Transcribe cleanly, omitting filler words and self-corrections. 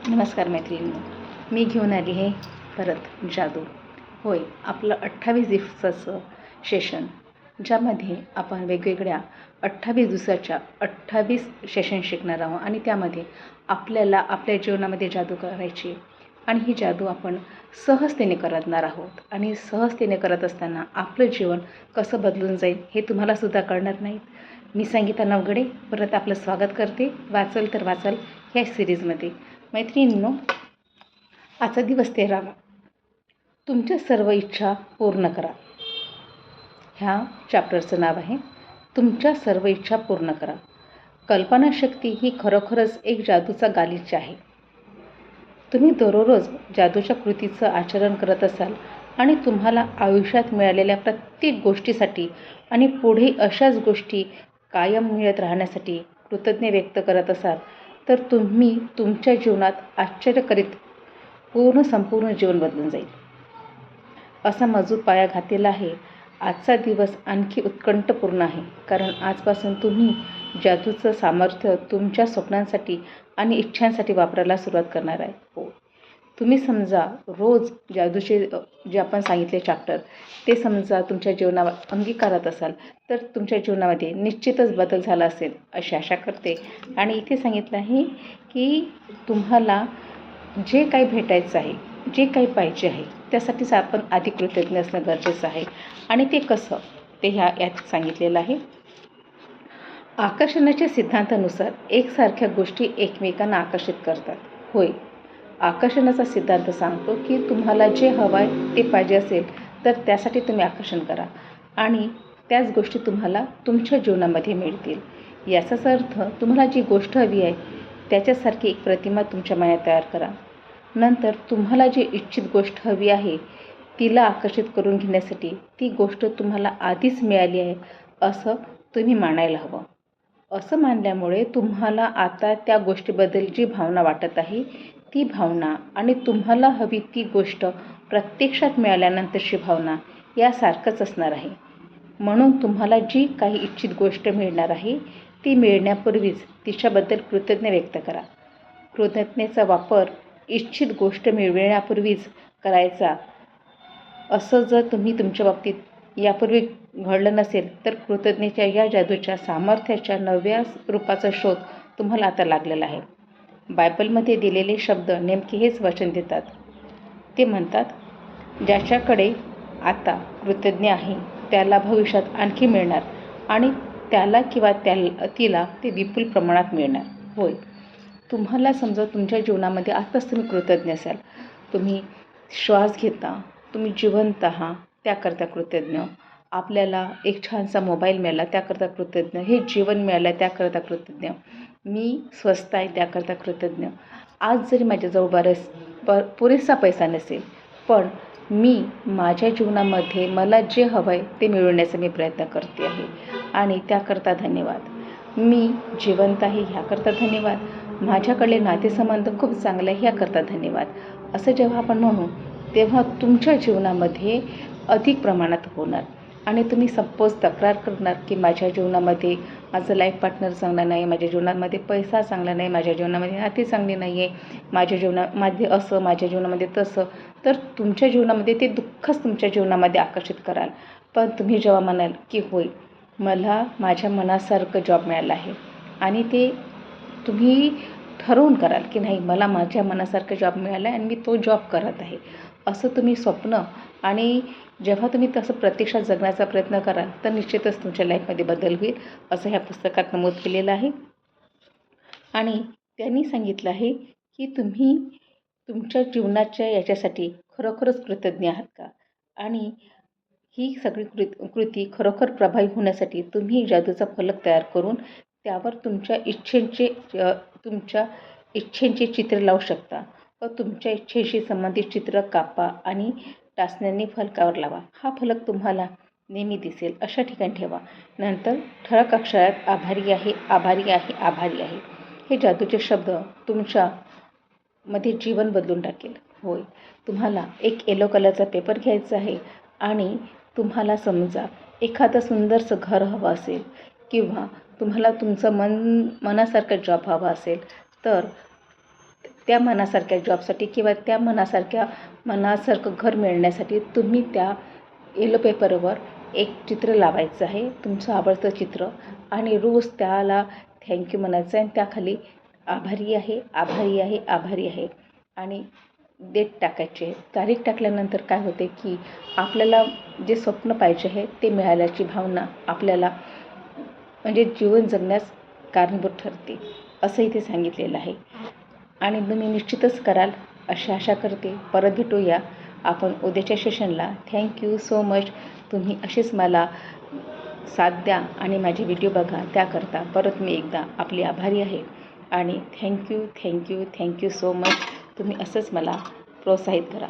नमस्कार मैत्रिणींनो, मी घेऊन आली आहे परत जादू. होय, आपलं 28 दिवसाचं सेशन, ज्यामध्ये आपण वेगवेगळ्या 28 दिवसाच्या 28 सेशन शिकणार आहोत आणि त्यामध्ये आपल्याला आपल्या जीवनामध्ये जादू करायची आणि ही जादू आपण सहजतेने करणार आहोत. आणि सहजतेने करत असताना आपलं जीवन कसं बदलून जाईल हे तुम्हालासुद्धा कळणार नाही. मी संगीता नवगडे परत आपलं स्वागत करते वाचल तर वाचल ह्या सिरीजमध्ये. मैत्रिणींनो, आजचा दिवस 13वा. तुमच्या सर्व इच्छा पूर्ण करा. ह्या चॅप्टरचं नाव आहे तुमच्या सर्व इच्छा पूर्ण करा. कल्पनाशक्ती ही खरोखरच एक जादूचा गालिचा आहे. तुम्ही दररोज जादूच्या कृतीचं आचरण करत असाल आणि तुम्हाला आयुष्यात मिळालेल्या प्रत्येक गोष्टीसाठी आणि पुढे अशाच गोष्टी कायम मिळत राहण्यासाठी कृतज्ञ व्यक्त करत असाल, तर तुम्ही तुमच्या जीवनात आश्चर्यकरित संपूर्ण जीवन बदलून जाईल असा मजबूत पाया घातलेला आहे. आजचा दिवस आणखी उत्कंठपूर्ण आहे, कारण आजपासून तुम्ही जादूचं सामर्थ्य तुमच्या स्वप्नांसाठी आणि इच्छांसाठी वापरायला सुरुवात करणार आहे. हो, तुम्ही समजा रोज जादूचे जे आपण सांगितले चॅप्टर ते समजा तुमच्या जीवनावर अंगीकारत असाल, तर तुमच्या जीवनामध्ये निश्चितच बदल झाला असेल अशी आशा करते. आणि इथे सांगितलं आहे की तुम्हाला जे काही भेटायचं आहे, जे काही पाहिजे आहे, त्यासाठीच आपण आधी कृतज्ञ असणं गरजेचं आहे. आणि ते कसं ते यात सांगितलेलं आहे. आकर्षणाच्या सिद्धांतानुसार एकसारख्या गोष्टी एकमेकांना आकर्षित करतात. होय, आकर्षणाचा सिद्धांत सांगतो की तुम्हाला जे हवं आहे ते पाहिजे असेल तर त्यासाठी तुम्ही आकर्षण करा आणि त्याच गोष्टी तुम्हाला तुमच्या जीवनामध्ये मिळतील. याचाच अर्थ तुम्हाला जी गोष्ट हवी आहे त्याच्यासारखी एक प्रतिमा तुमच्या मनात तयार करा. नंतर तुम्हाला जी इच्छित गोष्ट हवी आहे तिला आकर्षित करून घेण्यासाठी ती गोष्ट तुम्हाला आधीच मिळाली आहे असं तुम्ही मानायला हवं. असं मानल्यामुळे तुम्हाला आता त्या गोष्टीबद्दल जी भावना वाटत आहे ती भावना आणि तुम्हाला हवी ती गोष्ट प्रत्यक्षात मिळाल्यानंतरची भावना यासारखंच असणार आहे. म्हणून तुम्हाला जी काही इच्छित गोष्ट मिळणार आहे ती मिळण्यापूर्वीच तिच्याबद्दल कृतज्ञ व्यक्त करा. कृतज्ञतेचा वापर इच्छित गोष्ट मिळविण्यापूर्वीच करायचा. असं जर तुम्ही तुमच्या बाबतीत यापूर्वी घडलं नसेल तर कृतज्ञतेच्या या जादूच्या सामर्थ्याच्या नव्या रूपाचा शोध तुम्हाला आता लागलेला आहे. बायबलमध्ये दिलेले शब्द नेमके हेच वचन देतात. ते म्हणतात, ज्याच्याकडे आता कृतज्ञ आहे त्याला भविष्यात आणखी मिळणार आणि त्याला किंवा तिला ते विपुल प्रमाणात मिळणार. होय, तुम्हाला समजा तुमच्या जीवनामध्ये आताच तुम्ही कृतज्ञ असाल, तुम्ही श्वास घेता, तुम्ही जिवंत आहात त्याकरता कृतज्ञ, आपल्याला एक छानसा मोबाईल मिळाला त्याकरता कृतज्ञ, हे जीवन मिळालं त्याकरता कृतज्ञ, मी स्वस्त आहे त्याकरता कृतज्ञ. आज जरी माझ्याजवळ पुरेसा पैसा नसेल पण मी माझ्या जीवनामध्ये मला जे हवं आहे ते मिळवण्याचा मी प्रयत्न करते आहे आणि त्याकरता धन्यवाद. मी जिवंत आहे ह्याकरता धन्यवाद. माझ्याकडे नातेसंबंध खूप चांगले आहे ह्याकरता धन्यवाद. असं जेव्हा आपण म्हणू तेव्हा तुमच्या जीवनामध्ये अधिक प्रमाणात होणार. आणि तुम्ही सपोज तक्रार करणार की माझ्या जीवनामध्ये माझं लाईफ पार्टनर चांगला नाही, माझ्या जीवनामध्ये पैसा चांगला नाही, माझ्या जीवनामध्ये नाती चांगली नाही आहे, माझ्या जीवनामध्ये असं, माझ्या जीवनामध्ये तसं, तर तुमच्या जीवनामध्ये ते दुःखच तुमच्या जीवनामध्ये आकर्षित कराल. पण तुम्ही जेव्हा म्हणाल की होय, मला माझ्या मनासारखं जॉब मिळालं आहे आणि ते तुम्ही ठरवून कराल की नाही, मला माझ्या मनासारखं जॉब मिळाला आहे आणि मी तो जॉब करत आहे, असं तुम्ही स्वप्न आणि जेव्हा तुम्ही तसं प्रत्यक्षात जगण्याचा प्रयत्न कराल तर निश्चितच तुमच्या लाईफमध्ये बदल होईल असं ह्या पुस्तकात नमूद केलेलं आहे. आणि त्यांनी सांगितलं आहे की तुम्ही तुमच्या जीवनाच्या याच्यासाठी खरोखरच कृतज्ञ आहात का. आणि ही सगळी कृती खरोखर प्रभावी होण्यासाठी तुम्ही जादूचा फलक तयार करून त्यावर तुमच्या इच्छेंचे चित्र लावू शकता व तुमच्या इच्छेशी संबंधित चित्र कापा आणि टाचण्यांनी फलकावर लावा. हा फलक तुम्हाला नेहमी दिसेल अशा ठिकाणी ठेवा. नंतर ठळक अक्षरात आभारी आहे, आभारी आहे, आभारी आहे हे जादूचे शब्द तुमच्यामध्ये जीवन बदलून टाकेल. होय, तुम्हाला एक येलो कलरचा पेपर घ्यायचा आहे आणि तुम्हाला समजा एखादं सुंदरसं घर हवं असेल किंवा तुम्हाला तुमचं मनासारखं जॉब हवा असेल तर त्या मनासारख्या जॉबसाठी किंवा त्या मनासारखं घर मिळण्यासाठी तुम्ही त्या येलो पेपरवर एक चित्र लावायचं आहे, तुमचं आवडतं चित्र, आणि रोज त्याला थँक्यू म्हणायचं आहे. आणि त्याखाली आभारी आहे, आभारी आहे, आभारी आहे आणि डेट टाकायचे. तारीख टाकल्यानंतर काय होते की आपल्याला जे स्वप्न पाहिजे आहे ते मिळाल्याची भावना आपल्याला म्हणजे जीवन जगण्यास कारणीभूत ठरते, असं इथे सांगितलेलं आहे. आणि तुम्ही निश्चितच कराल अशी आशा करते. परत भेटूया आपण उद्याच्या सेशनला. Thank you so much. तुम्ही अशीच मला साथ द्या आणि माझे व्हिडिओ बघा. त्याकरता परत मी एकदा आपली आभारी आहे आणि थँक्यू सो मच. तुम्ही असंच मला प्रोत्साहित करा.